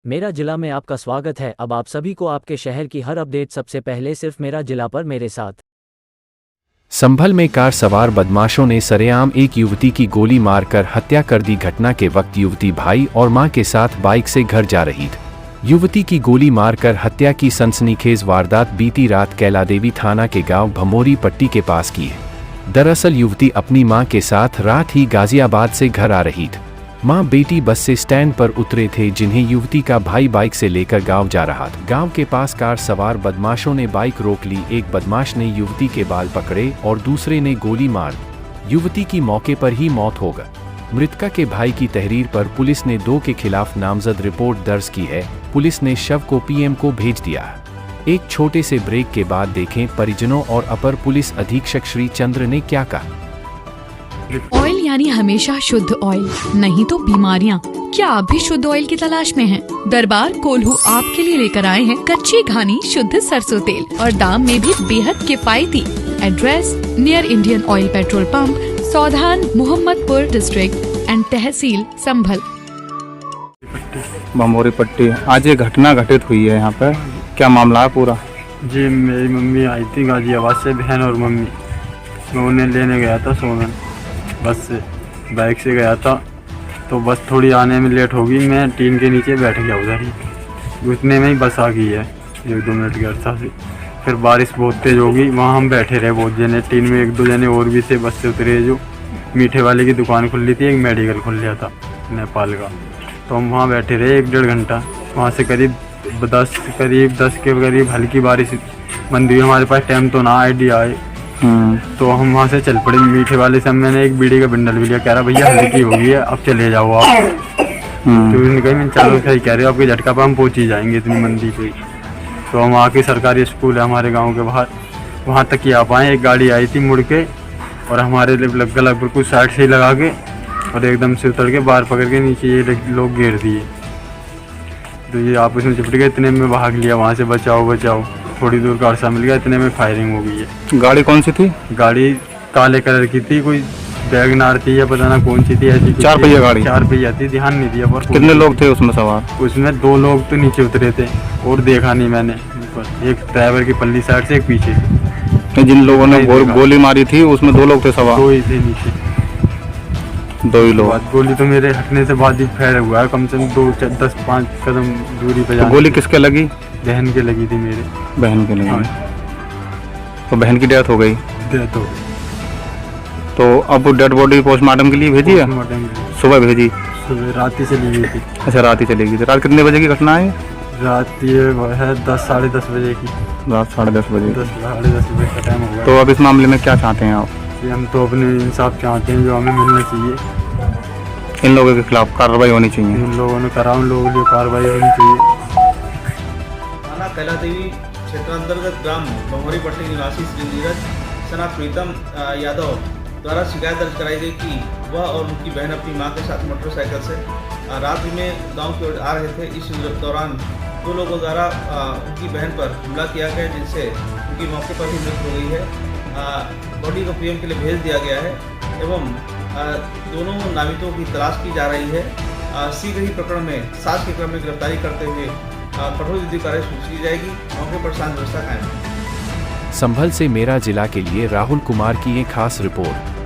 मेरा जिला में आपका स्वागत है। अब आप सभी को आपके शहर की हर अपडेट सबसे पहले सिर्फ मेरा जिला पर मेरे साथ। संभल में कार सवार बदमाशों ने सरेआम एक युवती की गोली मारकर हत्या कर दी। घटना के वक्त युवती भाई और मां के साथ बाइक से घर जा रही थी। युवती की गोली मारकर हत्या की सनसनीखेज वारदात बीती रात कैलादेवी थाना के गांव भमोरी पट्टी के पास की है। दरअसल युवती अपनी मां के साथ रात ही गाजियाबाद से घर आ रही थी। मां बेटी बस से स्टैंड पर उतरे थे, जिन्हें युवती का भाई बाइक से लेकर गांव जा रहा था। गांव के पास कार सवार बदमाशों ने बाइक रोक ली। एक बदमाश ने युवती के बाल पकड़े और दूसरे ने गोली मार दी। युवती की मौके पर ही मौत हो गई। मृतका के भाई की तहरीर पर पुलिस ने 2 के खिलाफ नामजद रिपोर्ट दर्ज की है। पुलिस ने शव को पीएम को भेज दिया है। एक छोटे से ब्रेक के बाद देखें परिजनों और अपर पुलिस अधीक्षक श्री चंद्र ने क्या कहा। ऑयल यानी हमेशा शुद्ध ऑयल, नहीं तो बीमारियाँ। क्या आप भी शुद्ध ऑयल की तलाश में हैं? दरबार कोल्हू आपके लिए लेकर आए हैं कच्ची घानी शुद्ध सरसों तेल और दाम में भी बेहद किफायती। Address near Indian Oil petrol pump, Saudhan, Mohammadpur district and tehsil Sambhal. Bhamori Patti. आज ये घटना घटित हुई है यहाँ पर, क्या मामला है पूरा? जी, मेरी मम्मी आई थी गाजियाबाद से, बहन और मम्मी। मैं उन्हें लेने गया था सोलन, बस से बाइक से गया था। तो बस थोड़ी आने में लेट होगी, मैं टीन के नीचे बैठ गया उधर ही। उतने में ही बस आ गई है 1-2 मिनट के अर्सा से। फिर बारिश बहुत तेज़ होगी, वहाँ हम बैठे रहे बहुत जने। टीन में 1-2 जने और भी थे बस से उतरे। जो मीठे वाले की दुकान खुल रही थी, एक मेडिकल खुल गया था नेपाल का। तो हम वहाँ बैठे रहे 1-1.5 घंटा। वहाँ से करीब 10 के करीब हल्की बारिश बंद हुई। हमारे पास टाइम तो ना आइडिया आए, तो हम वहाँ से चल पड़े। मीठे वाले से मैंने एक बीड़ी का बंडल भी लिया, कह रहा भैया हल्की हो गई है, अब चले जाओ आप। तो उन्होंने कहा मैं चलो सही कह रहे हो, आपके झटका पर हम पहुँच ही जाएंगे इतनी मंदी पे। तो हम आके सरकारी स्कूल है हमारे गाँव के बाहर, वहाँ तक ही आ पाए। एक गाड़ी आई थी मुड़ के और हमारे लगभग कुछ साइड से ही लगा के और एकदम से उतर के बाहर पकड़ के नीचे ये लोग घेर दिए। तो ये आपस में चिपट गए। इतने में भाग लिया वहाँ से, बचाओ बचाओ। थोड़ी दूर का अर्सा मिल गया, इतने में फायरिंग हो गई है। गाड़ी कौन सी थी? गाड़ी काले कलर की थी, कोई वैगनार थी या पता ना कौन सी थी। ऐसी 4 पहिया गाड़ी? 4 पहिया थी, ध्यान नहीं दिया। पर कितने लोग थे उसमें सवार? उसमें 2 लोग तो नीचे उतरे थे और देखा नहीं मैंने। एक ड्राइवर की पल्ली साइड से, एक पीछे से। जिन लोगों ने गोली मारी थी उसमें 2 लोग थे सवार? 2 ही थे नीचे, 2 ही लोग। गोली तो मेरे हटने से बाद ही फैल हुआ है, कम से कम 10-5 कदम दूरी पे। तो गोली किसके लगी? बहन के लगी थी, मेरे बहन के लगी। हाँ। तो बहन की डेथ हो गई। डेथ हो। तो अब डेड बॉडी पोस्टमार्टम के लिए भेजी है? सुबह भेजी? सुबह रात ही चली गई थी। अच्छा, रात ही चलेगी। तो रात कितने बजे की घटना है? रात ये है 10-10:30 बजे की। रात 10:30 बजे। 10-10:30 बजे का टाइम होगा। तो अब इस मामले में क्या चाहते हैं आप? हम तो अपने इंसाफ चाहते हैं, जो हमें मिलना चाहिए। इन लोगों के खिलाफ कार्रवाई होनी चाहिए। इन लोगों ने करा, उन लोगों के लिए कार्रवाई होनी चाहिए। थाना कैलादेवी क्षेत्रांतर्गत ग्राम भमोरी पट्टी निवासी श्री नीरज सना प्रीतम यादव द्वारा शिकायत दर्ज कराई गई कि वह और उनकी बहन अपनी मां के साथ मोटरसाइकिल से रात में गांव की ओर आ रहे थे। इस दौरान 2 लोगों द्वारा उनकी बहन पर हमला किया गया, जिनसे उनकी मौके पर ही मृत्यु हो गई है। बॉडी को पीएम के लिए भेज दिया गया है एवं दोनों नामितों की तलाश की जा रही है। शीघ्र ही प्रकरण में साक्ष्य के क्रम में गिरफ्तारी करते हुए कठोर विधि कार्रवाई की जाएगी। मौके पर शांति व्यवस्था कायम। संभल से मेरा जिला के लिए राहुल कुमार की एक खास रिपोर्ट।